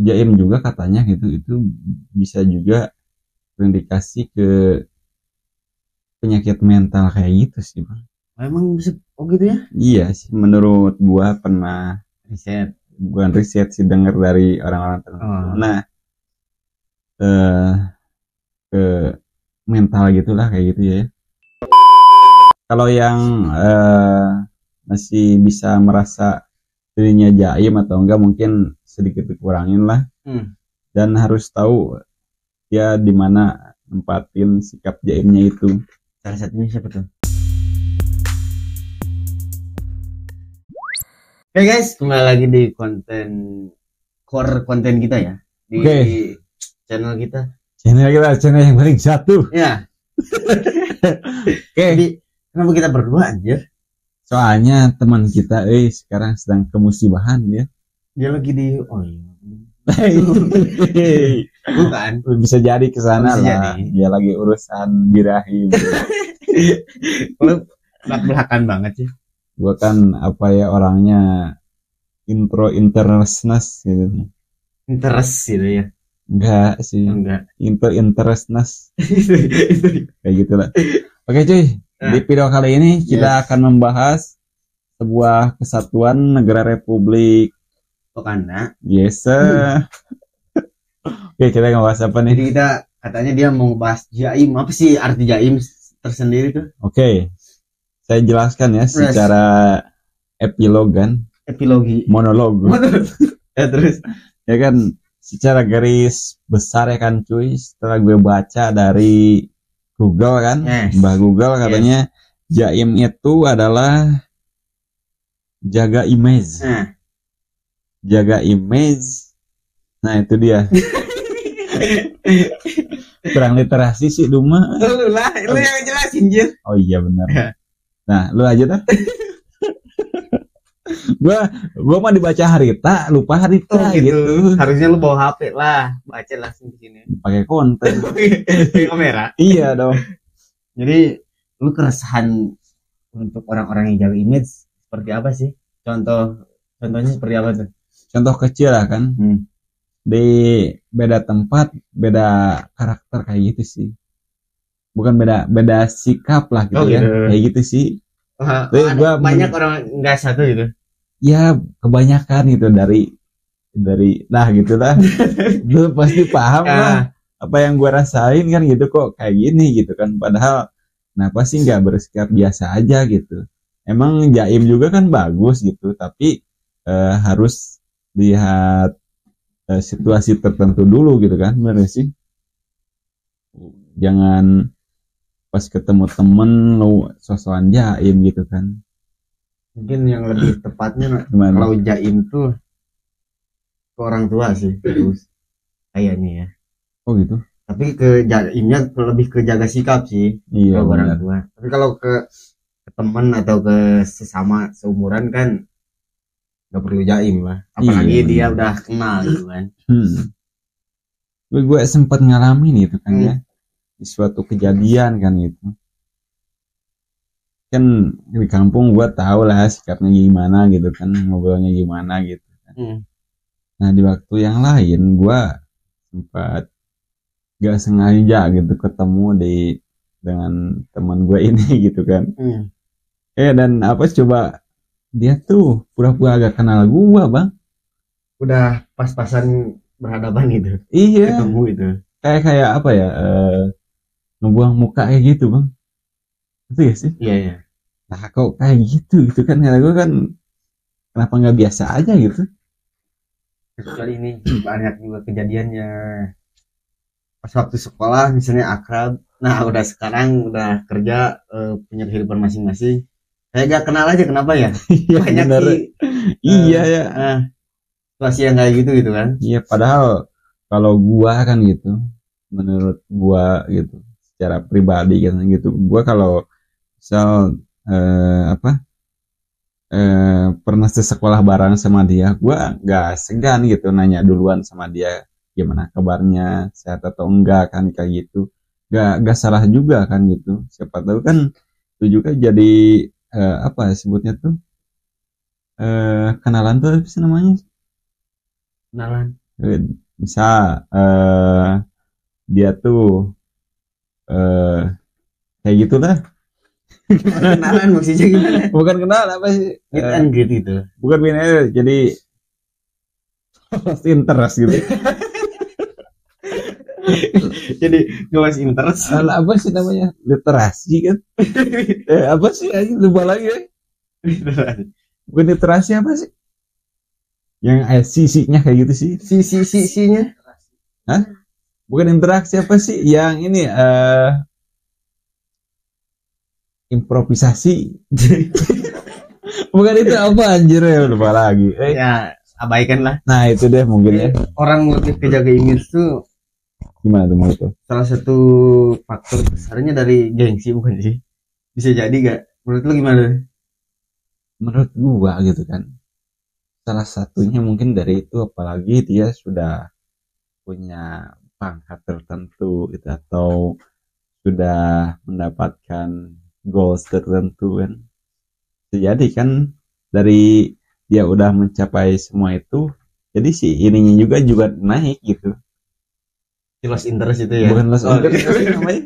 jaim juga katanya gitu, itu bisa juga terindikasi ke penyakit mental kayak gitu sih bang. Emang bisa gitu ya? Iya sih, menurut gua pernah Riset. bukan riset sih, dengar dari orang-orang tertentu. Oh. Nah, eh, ke mental gitulah kayak gitu ya. Kalau yang masih bisa merasa dirinya jaim atau enggak, mungkin sedikit dikurangin lah, dan harus tahu dia di mana nempatin sikap jaimnya itu. Salah satunya siapa tuh? Oke guys, kembali lagi di core konten kita ya, di channel kita. Channel yang paling satu. Ya. Jadi kenapa kita berdua anjir? Soalnya teman kita sekarang sedang kemusibahan ya. Dia lagi di bukan. Bisa jadi kesana lah. Jadi. Dia lagi urusan birahi. Lu belak-belakan banget sih. Gua kan apa ya, orangnya interestness gitu. Interest gitu ya. Enggak sih. Enggak. Interestness. Kayak gitu lah. Oke cuy. Di video kali ini kita akan membahas sebuah kesatuan negara Republik Wakanda. Yes. Oke, kita ngebahas apa nih? Jadi kita katanya dia mau bahas jaim. Apa sih arti jaim tersendiri tuh? Oke. Saya jelaskan ya secara epilogan. Epilogi. Monolog. Ya terus. Ya kan, secara garis besar ya kan cuy, setelah gue baca dari Google kan, Mbah Google katanya jaim itu adalah jaga image. Jaga image. Nah itu dia. Kurang literasi sih Duma. Lu yang jelasin Jir. Oh iya benar. Nah lu aja dah. gua mah dibaca harita, lupa harita gitu. Harusnya lu bawa HP lah, baca langsung di sini. Pakai konten. Pakai kamera. Iya dong. Jadi lu keresahan untuk orang-orang yang jaga image seperti apa sih? Contohnya seperti apa tuh? Contoh kecil lah kan. Di beda tempat, beda karakter kayak gitu sih. Bukan beda sikap lah gitu ya. Gitu. Kayak gitu sih. Banyak orang nggak satu gitu. Ya kebanyakan gitu dari nah gitulah. Lu pasti paham lah apa yang gua rasain kan gitu, kok kayak gini gitu kan. Padahal kenapa sih nggak bersikap biasa aja gitu. Emang jaim juga kan bagus gitu, tapi harus lihat situasi tertentu dulu gitu kan, bener sih. Jangan pas ketemu temen lu sosokan jaim gitu kan. Mungkin yang lebih tepatnya kalau jaim tuh ke orang tua sih terus kayaknya ya. Oh gitu. Tapi ke jaimnya lebih ke jaga sikap sih. Iya, ke orang tua. Tapi kalau ke teman atau ke sesama seumuran kan nggak perlu jaim lah. Apalagi dia udah kenal gitu kan. Gue sempat ngalamin itu kan ya, di suatu kejadian kan itu. Kan di kampung gue tahu lah sikapnya gimana gitu kan, ngobrolnya gimana gitu kan. Nah di waktu yang lain gue sempat gak sengaja gitu ketemu dengan teman gue ini gitu kan. Dan apa coba, dia tuh pura-pura agak kenal gue bang. Udah pas-pasan berhadapan gitu. Iya. Ketemu itu. Kayak apa ya, ngebuang muka kayak gitu bang. Itu ya sih. Iya. Nah kok kayak gitu kan, karena gue kan kenapa nggak biasa aja gitu. Kecuali ini banyak juga kejadiannya pas waktu sekolah misalnya akrab. Nah udah sekarang udah kerja, punya kehidupan masing-masing. Saya gak kenal aja kenapa ya. Banyak sih. Iya ya. Situasi yang kayak gitu kan. Iya padahal kalau gua kan gitu, menurut gua gitu, secara pribadi kan gitu, gua kalau misal pernah sekolah bareng sama dia, gua nggak segan gitu nanya duluan sama dia gimana kabarnya, sehat atau enggak kan, kayak gitu. Gak salah juga kan gitu. Siapa tahu kan itu juga jadi apa sebutnya tuh, kenalan tuh apa sih namanya? Misal dia tuh kayak gitulah. Kenalan maksudnya gimana? Bukan kenal apa sih? Meet and greet gitu. Bukan bina, jadi lost interest gitu. Jadi gak interest. Apa sih namanya? Literasi kan? Apa sih? Aja lupa lagi ya. Bukan literasi apa sih? Yang sisinya kayak gitu sih. Sisinya. Hah? Bukan interaksi apa sih? Yang ini improvisasi. Bukan itu apa anjir ya, lupa lagi. Ya abaikan lah. Nah itu deh mungkin ya. Orang motif kejaga image tuh gimana tuh menurut lo? Salah satu faktor besarnya dari gengsi bukan sih? Bisa jadi gak? Menurut lo gimana? Menurut gua gitu kan. Salah satunya mungkin dari itu, apalagi dia sudah punya pangkat tertentu gitu, atau sudah mendapatkan goals tertentu kan. Jadi kan dari dia udah mencapai semua itu, jadi si ininya juga naik gitu. Lost interest itu ya? Bukan lost interest namanya.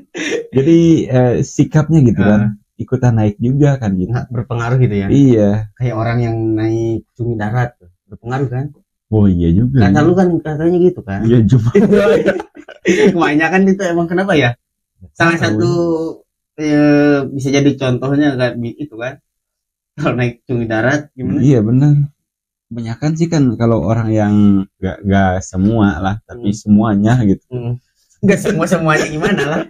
Jadi sikapnya gitu kan ikutan naik juga kan gitu. Nggak berpengaruh gitu ya? Iya. Kayak orang yang naik cumi darat berpengaruh kan? Oh iya juga. Kata lu kan katanya gitu kan? Iya cuma. Kebanyakan itu emang kenapa ya? Salah satu bisa jadi contohnya kan itu kan? Kalau naik cumi darat gimana? Iya benar. Kebanyakan sih kan kalau orang yang gak semua lah, tapi semuanya gitu. Gak semuanya gimana lah?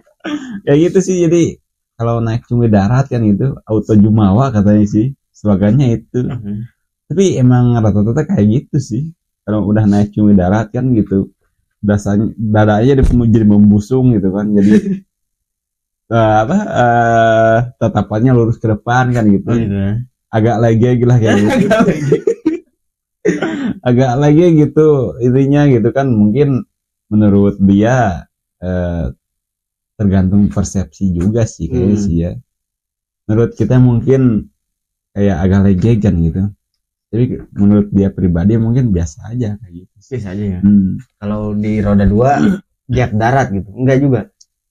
Kayak gitu sih. Jadi kalau naik cumi darat kan gitu, auto jumawa katanya sih, slogannya itu. Tapi emang rata-rata kayak gitu sih. Kalau udah naik cumi darat kan gitu, dadanya jadi membusung gitu kan. Jadi tatapannya lurus ke depan kan gitu. Agak lagi lah kayak gitu. Agak lagi gitu intinya gitu kan. Mungkin menurut dia tergantung persepsi juga sih kayaknya sih ya. Menurut kita mungkin kayak agak legegan gitu, tapi menurut dia pribadi mungkin biasa aja kayak gitu. Biasa aja ya. Kalau di roda 2 giat darat gitu, enggak juga.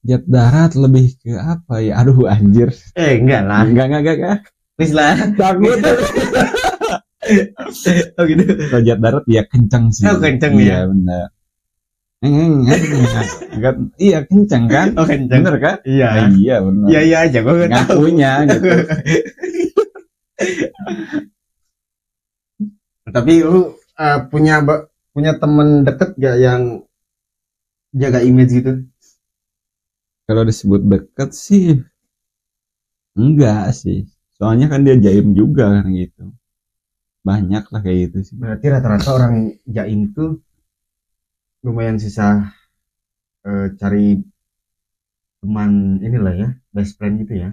Giat darat lebih ke apa ya? Aduh anjir. Enggak lah. Enggak. Please lah. Takut. Oh gitu. Kalau giat darat ya kencang sih. Oh kencang ya. Iya benar. Iya kencang kan? Oh kencang. Bener kan? Iya. Iya benar. Iya aja gue nggak tahu. Ngakunya gitu. Tapi lu punya temen deket gak yang jaga image gitu? Kalau disebut deket sih enggak sih. Soalnya kan dia jaim juga kan gitu. Banyak lah kayak gitu sih. Berarti rata-rata orang jaim itu lumayan susah cari teman inilah ya, best friend gitu ya.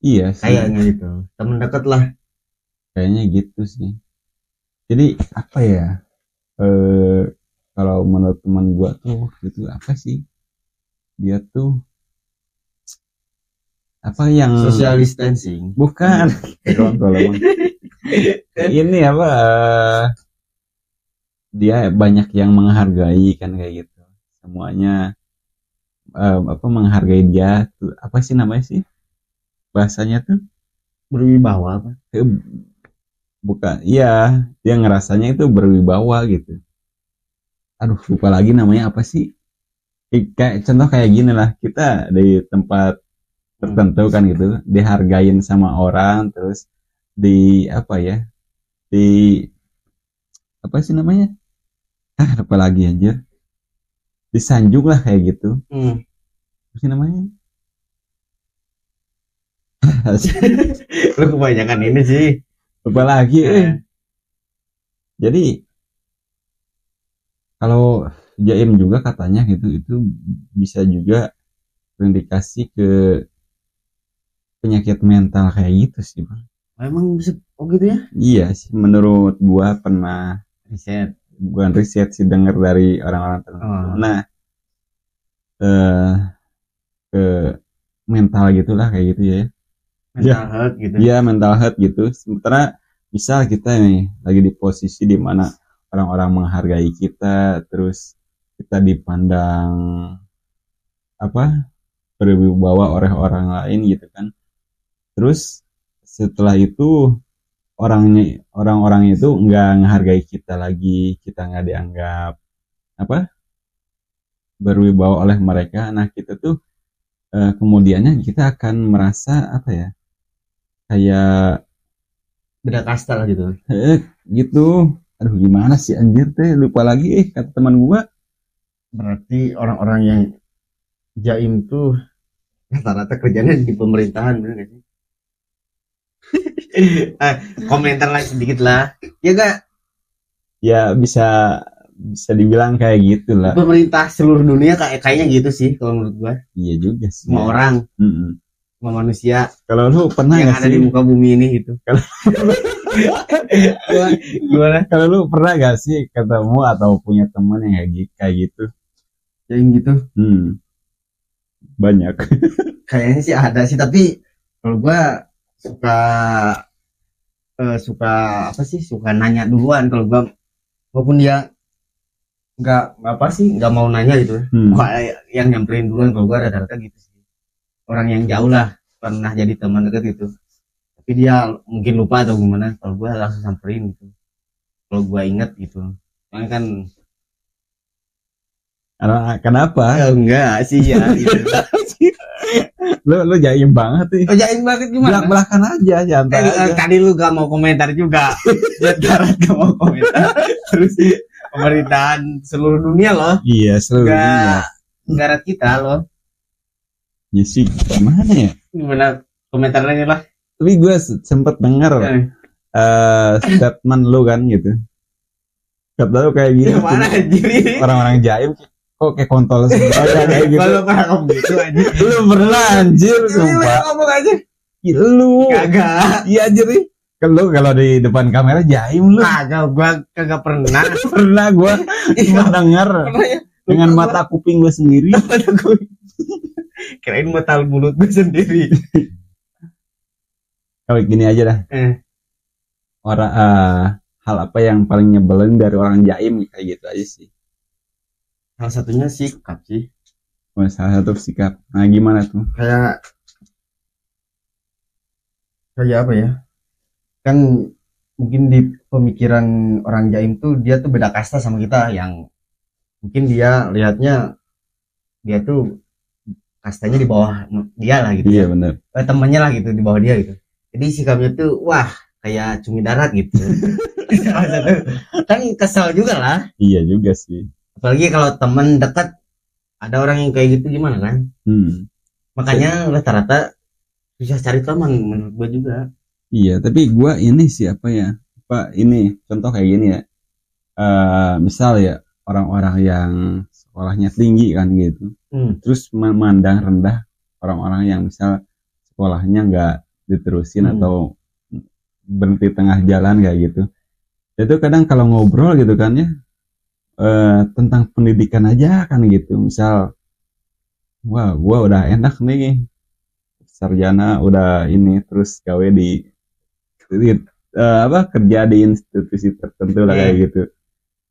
Iya sih. Kayaknya gitu. Temen deket lah. Kayaknya gitu sih. Jadi apa ya? Kalau menurut teman gua tuh gitu apa sih? Dia tuh apa yang social distancing? Bukan. Ini apa? Dia banyak yang menghargai kan kayak gitu. Semuanya apa menghargai dia tuh apa sih namanya sih? Bahasanya tuh berwibawa apa? Bukan, iya dia ngerasanya itu berwibawa gitu. Aduh lupa lagi namanya apa sih? Kayak contoh kayak gini lah, kita di tempat tertentu kan gitu, dihargain sama orang, terus di apa ya? Di apa sih namanya? Lupa lagi anjir. Disanjung lah kayak gitu. Apa sih namanya? Lu kebanyakan ini sih. Lupa lagi. Jadi kalau jaim juga katanya gitu, itu bisa juga terindikasi ke penyakit mental kayak gitu sih bang. Emang bisa gitu ya? Iya sih, menurut gua pernah riset, bukan riset sih, dengar dari orang-orang tertentu. Nah ke mental gitulah kayak gitu ya. Mental health gitu. Iya mental health gitu. Sementara misal kita nih lagi di posisi di mana orang-orang menghargai kita, terus kita dipandang apa berwibawa oleh orang lain gitu kan. Terus setelah itu orang-orang itu nggak menghargai kita lagi, kita nggak dianggap apa berwibawa oleh mereka. Nah kita tuh kemudiannya kita akan merasa apa ya, kayak beda kasta lah gitu. gitu. Aduh gimana sih anjir teh, lupa lagi kata teman gua. Berarti orang-orang yang jaim tuh rata-rata kerjanya di pemerintahan, bener gak sih? Komentar lah sedikit lah, ya gak? Ya bisa dibilang kayak gitu lah. Pemerintah seluruh dunia kayaknya gitu sih kalau menurut gua. Iya juga sih. Semua orang, Mm-mm. semua manusia Kalau lu pernah yang nggak ada sih? di muka bumi ini gitu. Gimana? Kalau lu pernah gak sih ketemu atau punya teman yang kayak gitu? Jaim gitu? Banyak. Kayaknya sih ada sih, tapi kalau gua suka apa sih, suka nanya duluan kalau gua, walaupun dia nggak mau nanya gitu. Wah, yang nyamperin duluan kalau gua rata-rata gitu sih, orang yang jauh lah pernah jadi teman dekat gitu, tapi dia mungkin lupa atau gimana, kalau gua langsung samperin gitu kalau gua inget gitu. Soalnya kan Kenapa? enggak sih ya gitu. Lu jaim banget nih. Jaim banget gimana? Belak-belakan aja, santai aja. Tadi lu gak mau komentar juga. Darat gak mau komentar. Terus pemerintahan seluruh dunia loh. Iya, seluruh dunia. Negara kita loh. Ya sih, gimana ya? Gimana komentarnya lah. Tapi gue sempet denger statement lu kan gitu. Kata lu kayak gini. Mana anjir? Orang-orang jaim kok kayak kontol sebenarnya kayak gitu. Kalau pernah ngomong gitu anjir. Lu pernah anjir, sumpah. Ngomong aja. Lu. Kagak. Iya anjir nih. Kalau di depan kamera jaim lu. Kagak, gua kagak pernah. Pernah gua cuma denger dengan mata kuping gua sendiri. Kirain mata mulut gua sendiri. Kalau gini aja dah. Orang hal apa yang paling nyebelin dari orang jaim kayak gitu aja sih. Salah satunya sikap sih. Salah satu sikap. Nah gimana tuh? Kayak apa ya? Kan mungkin di pemikiran orang jaim tuh dia tuh beda kasta sama kita, yang mungkin dia lihatnya dia tuh kastanya di bawah dia lah gitu. Iya benar. Temennya lah gitu di bawah dia gitu. Jadi sikapnya tuh wah kayak cumi darat gitu. Kan kesel juga lah. Iya juga sih. Apalagi kalau temen dekat ada orang yang kayak gitu, gimana kan? Makanya rata-rata susah cari teman menurut gue juga. Iya, tapi gue ini sih apa ya? Ini contoh kayak gini ya. Misal ya orang-orang yang sekolahnya tinggi kan gitu. Terus memandang rendah orang-orang yang misal sekolahnya nggak diterusin atau berhenti tengah jalan kayak gitu. Itu kadang kalau ngobrol gitu kan ya, tentang pendidikan aja kan gitu. Misal, wah gue udah enak nih, sarjana udah ini, terus gawe di kerja di institusi tertentu lah kayak gitu.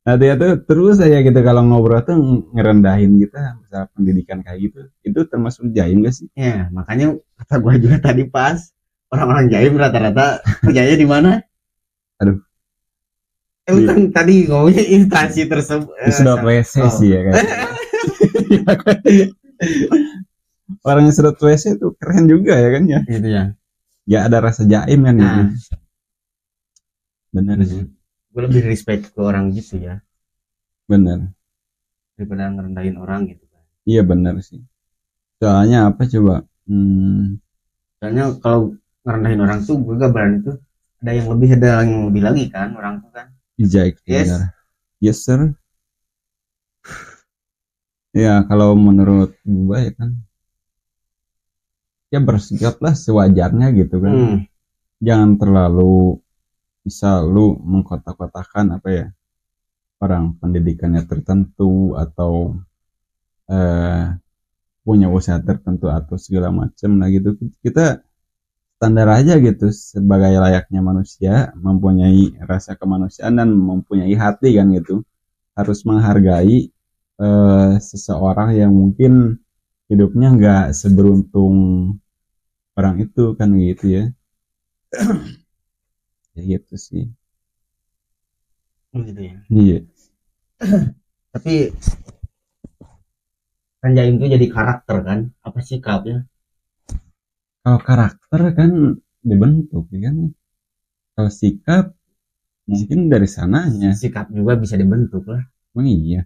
Nah dia tuh terus aja gitu kalau ngobrol tuh ngerendahin kita, misal pendidikan kayak gitu. Itu termasuk jaim gak sih? Ya makanya kata gue juga tadi pas, orang-orang jaim rata-rata kerjanya di mana? Aduh. Kan tadi ngomongnya instansi tersebut. Sedot WC sih ya kan. Orang yang sedot WC tuh keren juga ya kan ya. Gitu ya. Ya ada rasa jaim kan gitu. Bener sih. Gue lebih respect ke orang gitu ya. Bener. Daripada ngerendahin orang gitu kan. Iya bener sih. Soalnya apa coba? Soalnya kalau ngerendahin orang tuh gue gak berani tuh. Ada yang lebih lagi kan orang tuh kan. Exactly. Yes. Benar. Yes sir. Ya kalau menurut gue ya kan, ya bersikaplah sewajarnya gitu kan. Jangan terlalu misal lu mengkotak-kotakan apa ya, orang pendidikannya tertentu atau punya usaha tertentu atau segala macam lah gitu. Kita standar aja gitu sebagai layaknya manusia, mempunyai rasa kemanusiaan dan mempunyai hati kan gitu, harus menghargai seseorang yang mungkin hidupnya nggak seberuntung orang itu kan gitu ya. Ya gitu sih. Gitu ya. Iya. Tapi kan Jaim itu jadi karakter kan, apa sikapnya? Kalau karakter kan dibentuk ya kan. Kalau sikap mungkin dari sananya. Sikap juga bisa dibentuk lah. Oh iya.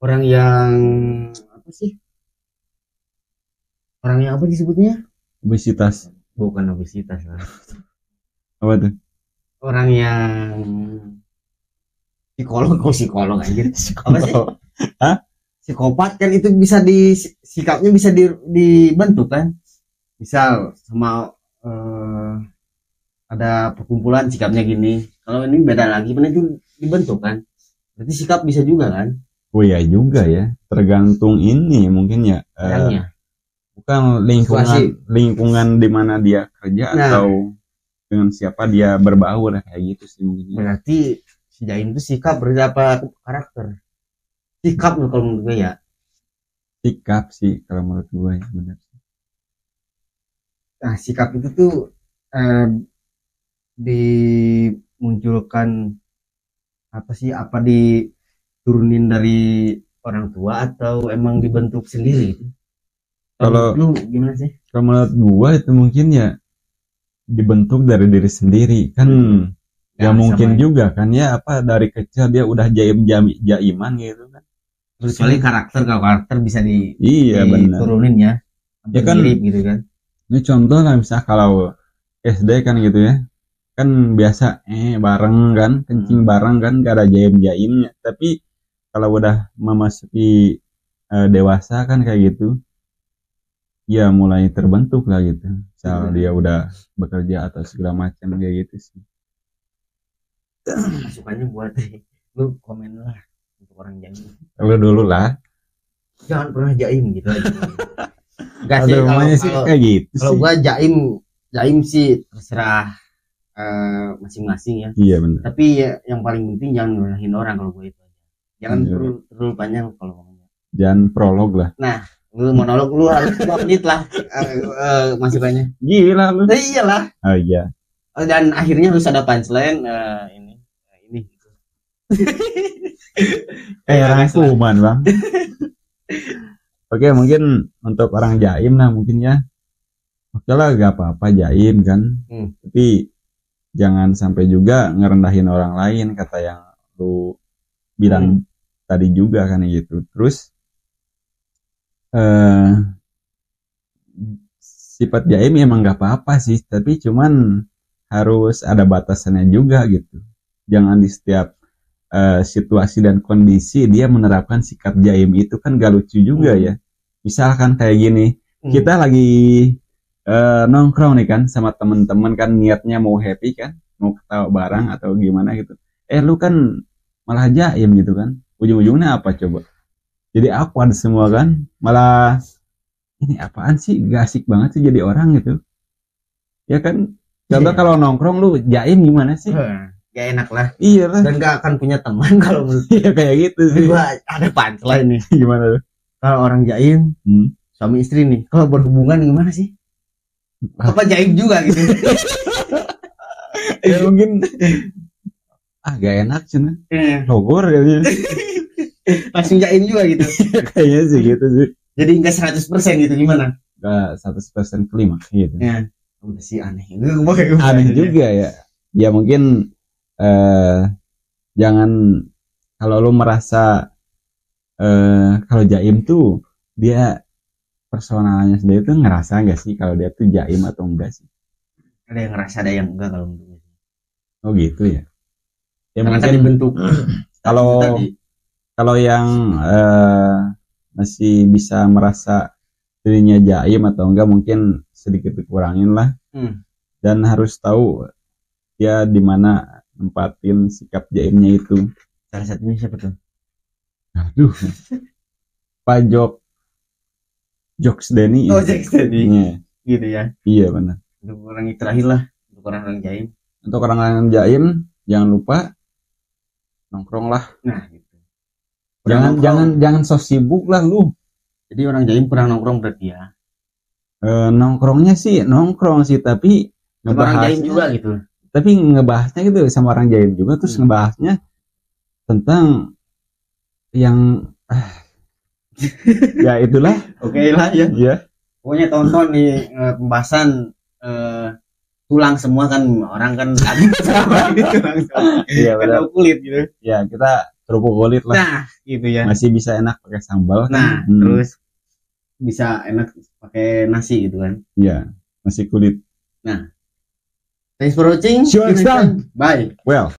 Orang yang apa sih? Orang yang apa disebutnya? Obesitas. Bukan obesitas lah. Apa tuh? Orang yang psikolog aja. Apa sih? Hah? Psikopat kan itu bisa sikapnya bisa dibentuk kan? Misal sama ada perkumpulan sikapnya gini. Kalau ini beda lagi, mana itu dibentuk kan? Berarti sikap bisa juga kan? Oh iya juga ya. Tergantung ini mungkin ya. Orangnya. Bukan lingkungan di mana dia kerja atau dengan siapa dia berbaur kayak gitu sih mungkin. Berarti si Jaim itu sikap berapa karakter? Sikap kalau menurut gue ya. Sikap sih kalau menurut gue ya benar. Nah sikap itu tuh dimunculkan apa sih? Apa diturunin dari orang tua atau emang dibentuk sendiri? Kalau lu gimana sih? Kalau menurut gue itu mungkin ya dibentuk dari diri sendiri kan. Ya mungkin juga kan ya apa dari kecil dia udah jaiman gitu kan. Kecuali karakter, kalau karakter bisa diturunin ya. Ya kan mirip gitu kan. Ini contoh lah misalnya kalau SD kan gitu ya. Kan biasa bareng kan, kencing bareng kan, gak ada jaimnya. Tapi kalau udah memasuki dewasa kan kayak gitu. Ya mulai terbentuk lah gitu. Misal dia udah bekerja atau segala macam kayak gitu sih. Masukannya buat lu komen lah untuk orang jaim. Lu dulu lah. Jangan pernah jaim gitu aja. Gak sih kalau kayak gitu. Kalau gua jaim sih terserah masing-masing ya. Iya benar. Tapi ya, yang paling penting jangan ngerahin orang kalau gua itu aja. Jangan terlalu panjang kalau ngomongnya. Jangan prolog lah. Nah, lu monolog lu harus 2 menit lah masukannya. Gila lu. Iyalah. Oh iya. Dan akhirnya harus ada punchline ini gitu. Rangkuman bang. Oke mungkin untuk orang jaim lah mungkin ya. Oke lah gak apa-apa jaim kan. Tapi jangan sampai juga ngerendahin orang lain kata yang lu bilang tadi juga kan gitu. Terus sifat jaim emang gak apa-apa sih, tapi cuman harus ada batasannya juga gitu. Jangan di setiap situasi dan kondisi dia menerapkan sikap jaim itu kan gak lucu juga ya. Misalkan kayak gini, kita lagi nongkrong nih kan sama temen-temen kan niatnya mau happy kan, mau ketawa bareng atau gimana gitu. Lu kan malah jaim gitu kan. Ujung-ujungnya apa coba? Jadi awkward semua kan, malah ini apaan sih, gak asik banget sih jadi orang gitu. Ya kan, contoh kalau nongkrong lu jaim gimana sih? Gak enak lah. Iya lah. Dan gak akan punya teman kalau menurut. Iya kayak gitu sih. Gua ada punchline nih. Gimana tuh? Kalau orang jaim, suami istri nih, kalau berhubungan gimana sih? Apa jaim juga gitu? Ya mungkin gak enak sih. Logor kayaknya. Langsung jaim juga gitu. Kayaknya sih gitu sih. Jadi enggak 100% gitu gimana? Enggak 100% kelima gitu. Ya, udah sih aneh. Aneh juga ya. Ya mungkin jangan kalau lu merasa kalau jaim tuh dia personalnya sendiri tuh ngerasa enggak sih kalau dia tuh jaim atau enggak sih? Ada yang ngerasa, ada yang enggak kalau menurut. Oh gitu ya. Ya karena mungkin dibentuk. Kalau yang masih bisa merasa dirinya jaim atau enggak mungkin sedikit dikurangin lah. Dan harus tahu dia di mana nempatin sikap jaimnya itu. Salah satunya siapa tuh? Aduh. Pak Jokes Denny. Oh, Jokes Denny. Iya. Gitu ya. Iya benar. Untuk orang yang terakhir lah, untuk orang-orang Jaim. Untuk orang-orang Jaim, jangan lupa nongkrong lah. Nah, gitu. Jangan so sibuk lah lu. Jadi orang Jaim pernah nongkrong berarti ya. Nongkrongnya sih nongkrong sih, tapi Orang Jaim juga gitu. Tapi ngebahasnya gitu sama orang Jaim juga, terus ngebahasnya tentang yang ya itulah. Oke lah ya. Iya. Pokoknya tonton di pembahasan tulang semua kan, orang kan ada sama gitu langsung. Iya benar. Kulit gitu. Ya kita kerupuk kulit lah. Nah, gitu ya. Masih bisa enak pakai sambal. Nah, terus bisa enak pakai nasi gitu kan. Iya, nasi kulit. Nah, thanks for watching. See you next time. Bye. Well.